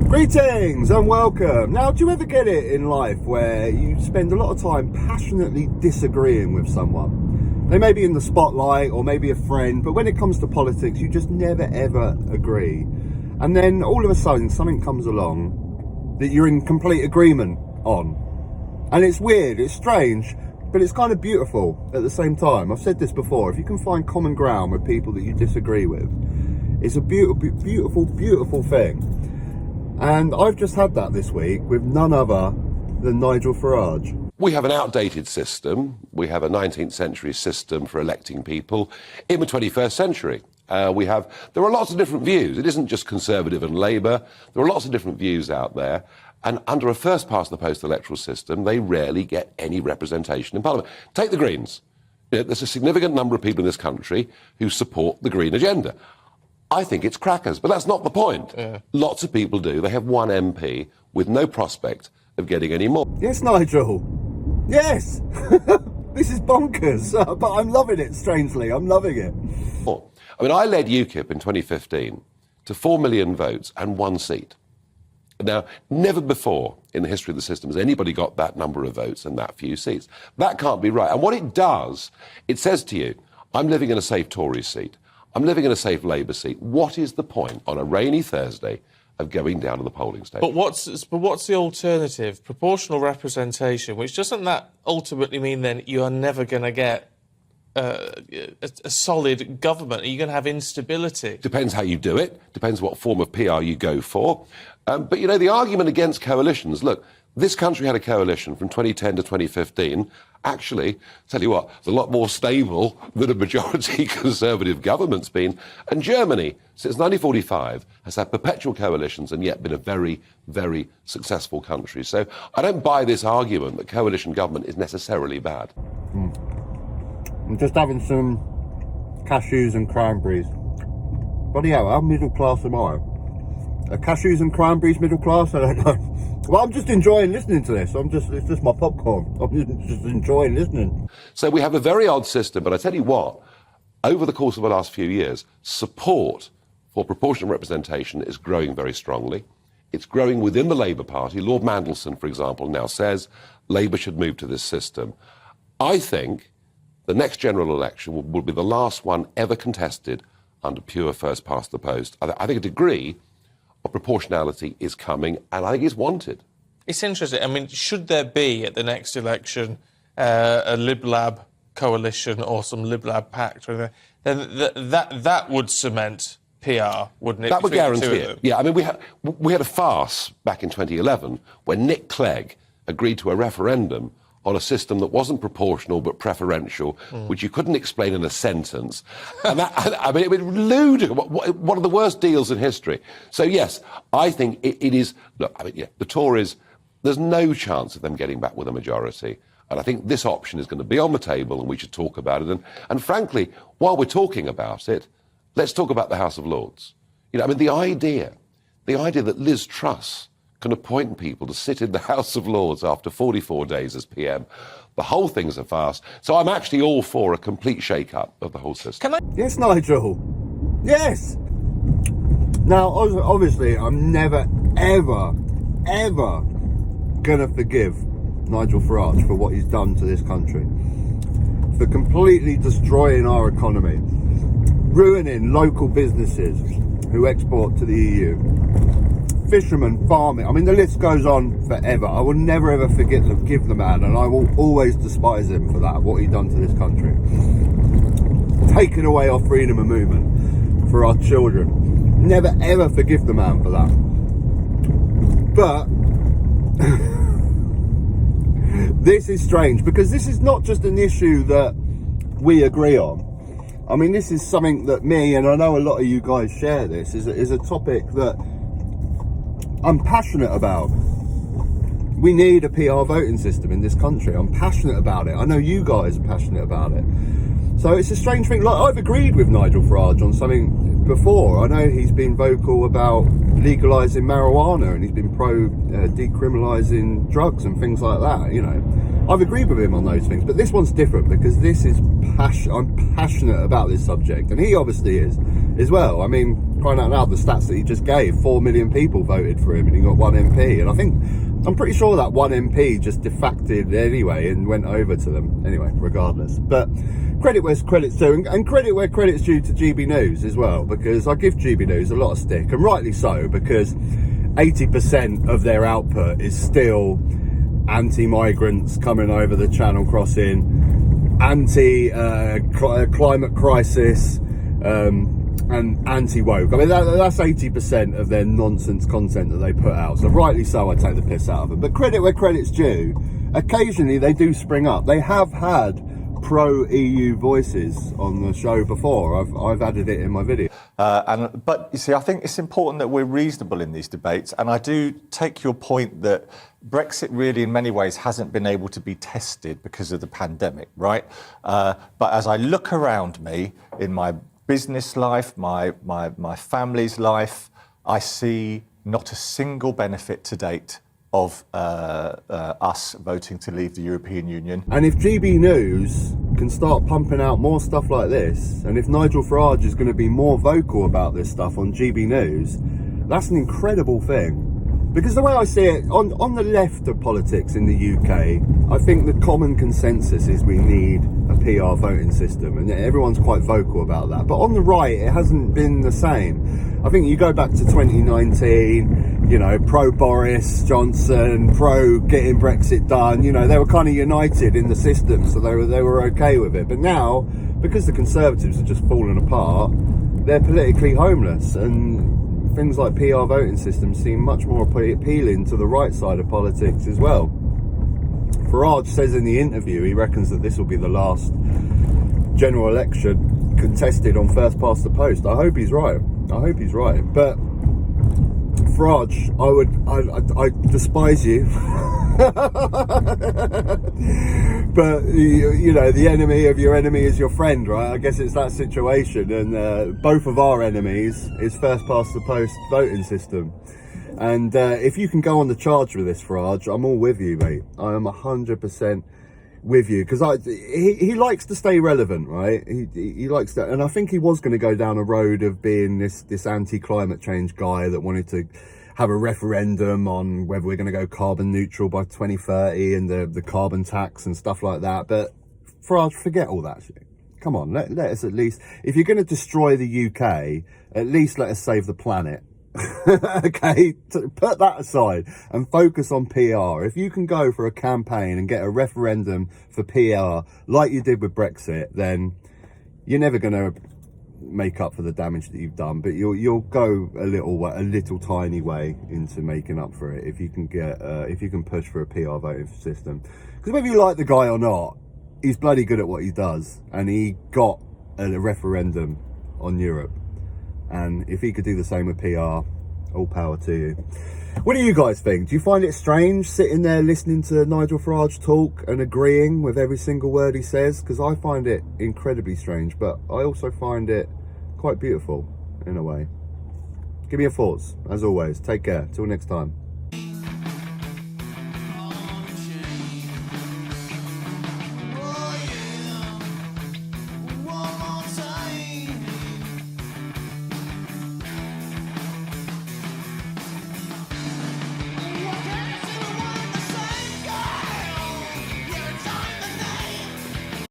Greetings and welcome. Now, do you ever get it in life where you spend a lot of time passionately disagreeing with someone? They may be in the spotlight or maybe a friend, but when it comes to politics, you just never ever agree. And then all of a sudden something comes along that you're in complete agreement on. And it's weird, it's strange, but it's kind of beautiful at the same time. I've said this before, if you can find common ground with people that you disagree with, it's a beautiful thing. And I've just had that this week with none other than Nigel Farage. We have an outdated system. We have a 19th century system for electing people in the 21st century. There are lots of different views. It isn't just Conservative and Labour. There are lots of different views out there. And under a first-past-the-post electoral system, they rarely get any representation in Parliament. Take the Greens. There's a significant number of people in this country who support the Green agenda. I think it's crackers, but that's not the point. Yeah. Lots of people do. They have one MP with no prospect of getting any more. Yes, Nigel. Yes. This is bonkers, but I'm loving it, strangely. I'm loving it. I mean, I led UKIP in 2015 to 4 million votes and 1 seat. Now, never before in the history of the system has anybody got that number of votes and that few seats. That can't be right. And what it does, it says to you, I'm living in a safe Tory seat. I'm living in a safe Labour seat. What is the point on a rainy Thursday of going down to the polling station? But what's the alternative? Proportional representation, which doesn't that ultimately mean then you are never going to get a solid government? Are you going to have instability? Depends how you do it. Depends what form of PR you go for. But, you know, the argument against coalitions, look, this country had a coalition from 2010 to 2015. Actually, tell you what, it's a lot more stable than a majority Conservative government's been. And Germany, since 1945, has had perpetual coalitions and yet been a very, very successful country. So I don't buy this argument that coalition government is necessarily bad. I'm just having some cashews and cranberries. Bloody hell, how middle class am I? Cashews and cranberries middle class? I don't know. Well, I'm just enjoying listening to this. It's just my popcorn. I'm just enjoying listening. So we have a very odd system, but I tell you what, over the course of the last few years, support for proportional representation is growing very strongly. It's growing within the Labour Party. Lord Mandelson, for example, now says Labour should move to this system. I think the next general election will be the last one ever contested under pure first-past-the-post. I think a degree of proportionality is coming, and I think it's wanted. It's interesting. I mean, should there be at the next election a Lib Lab coalition or some Lib Lab pact, or then that would cement PR, wouldn't it? That would guarantee it. Yeah, I mean, we had a farce back in 2011 when Nick Clegg agreed to a referendum on a system that wasn't proportional but preferential, which you couldn't explain in a sentence. And that, I mean, it was lewd, one of the worst deals in history. So, yes, I think it is... Look, I mean, yeah, the Tories, there's no chance of them getting back with a majority. And I think this option is going to be on the table and we should talk about it. And frankly, while we're talking about it, let's talk about the House of Lords. You know, I mean, the idea that Liz Truss can appoint people to sit in the House of Lords after 44 days as PM. The whole thing's a farce. So I'm actually all for a complete shake-up of the whole system. Yes, Nigel. Yes. Now, obviously, I'm never, ever going to forgive Nigel Farage for what he's done to this country. For completely destroying our economy. Ruining local businesses who export to the EU. Fishermen, farming, I mean, the list goes on forever. I will never ever forgive the man, and I will always despise him for that, what he's done to this country. Taking away our freedom of movement for our children. Never ever forgive the man for that. But this is strange, because this is not just an issue that we agree on. I mean, this is something that me, and I know a lot of you guys share this, is a topic that I'm passionate about. We need a PR voting system in this country. I'm passionate about it. I know you guys are passionate about it. So it's a strange thing. Like, I've agreed with Nigel Farage on something before. I know he's been vocal about legalising marijuana, and he's been pro decriminalising drugs and things like that, you know. I've agreed with him on those things, but this one's different because this is I'm passionate about this subject, and he obviously is as well. I mean, crying out loud, the stats that he just gave, 4 million people voted for him and he got 1 MP, and I'm pretty sure that 1 MP just defected anyway and went over to them anyway, regardless. But credit where credit's due, and credit where credit's due to GB News as well, because I give GB News a lot of stick, and rightly so, because 80% of their output is still anti-migrants coming over the Channel crossing, climate crisis, and anti-woke. I mean, that's 80% of their nonsense content that they put out. So rightly so, I take the piss out of them. But credit where credit's due, occasionally they do spring up. They have had pro-EU voices on the show before. I've added it in my video. But you see, I think it's important that we're reasonable in these debates, and I do take your point that Brexit really in many ways hasn't been able to be tested because of the pandemic, right? But as I look around me in my business life, my family's life, I see not a single benefit to date of us voting to leave the European Union. And if GB News can start pumping out more stuff like this, and if Nigel Farage is going to be more vocal about this stuff on GB News, that's an incredible thing. Because the way I see it, on the left of politics in the UK, I think the common consensus is we need a PR voting system, and everyone's quite vocal about that. But on the right, it hasn't been the same. I think you go back to 2019, you know, pro Boris Johnson, pro getting Brexit done, you know, they were kind of united in the system, so they were okay with it. But now, because the Conservatives have just fallen apart, they're politically homeless, and things like PR voting systems seem much more appealing to the right side of politics as well. Farage says in the interview he reckons that this will be the last general election contested on first past the post. I hope he's right. But Farage, I despise you. But you know, the enemy of your enemy is your friend, right? I guess it's that situation, and both of our enemies is first past the post voting system. And if you can go on the charge with this, Farage, I'm all with you, mate. I am 100% with you, because he likes to stay relevant, right? He likes that, and I think he was going to go down a road of being this anti-climate change guy that wanted to have a referendum on whether we're going to go carbon neutral by 2030 and the carbon tax and stuff like that. But Farage, forget all that shit. Come on, let us at least, if you're going to destroy the UK, at least let us save the planet. Okay, put that aside and focus on PR. If you can go for a campaign and get a referendum for PR like you did with Brexit, then you're never going to make up for the damage that you've done, but you'll go a little tiny way into making up for it if you can get if you can push for a PR voting system. Because whether you like the guy or not, he's bloody good at what he does, and he got a referendum on Europe. And if he could do the same with PR, all power to you. What do you guys think? Do you find it strange sitting there listening to Nigel Farage talk and agreeing with every single word he says? Because I find it incredibly strange, but I also find it quite beautiful in a way. Give me your thoughts. As always, take care. Till next time.